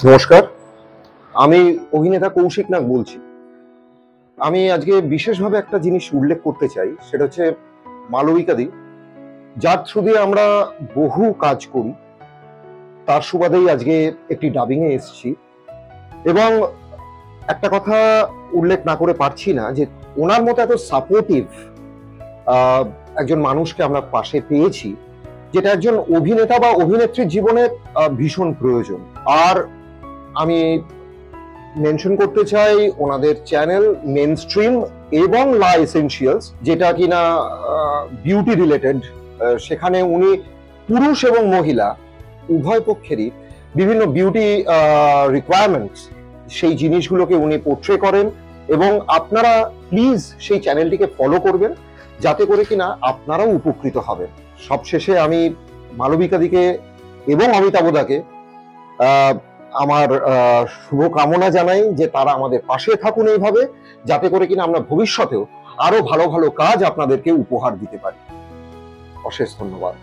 নমস্কার, আমি অভিনেতা কৌশিক নাগ বলছি। আমি আজকে বিশেষভাবে একটা জিনিস উল্লেখ করতে চাই, সেটা হচ্ছে মালবিকাদি, যার থ্রু দিয়ে আমরা বহু কাজ করি। তার সুবাদেই আজকে একটি ডাবিং এ এসেছি এবং একটা কথা উল্লেখ না করে পারছি না যে ওনার মতো এত সাপোর্টিভ একজন মানুষকে আমরা পাশে পেয়েছি, যেটা একজন অভিনেতা বা অভিনেত্রীর জীবনে ভীষণ প্রয়োজন। আর আমি মেনশন করতে চাই ওনাদের চ্যানেল মেনস্ট্রিম এবং লা এসেনশিয়ালস, যেটা কিনা বিউটি রিলেটেড। সেখানে উনি পুরুষ এবং মহিলা উভয় পক্ষেরই বিভিন্ন বিউটি রিকোয়ারমেন্টস, সেই জিনিসগুলোকে উনি পোর্ট্রে করেন এবং আপনারা প্লিজ সেই চ্যানেলটিকে ফলো করবেন, যাতে করে কিনা আপনারাও উপকৃত হবেন। সবশেষে আমি মালবিকাদিকে এবং অমিতাভদাকে আমার শুভকামনা জানাই যে তারা আমাদের পাশে থাকুন এইভাবে, যাতে করে কিনা আমরা ভবিষ্যতেও আরো ভালো ভালো কাজ আপনাদেরকে উপহার দিতে পারি। অশেষ ধন্যবাদ।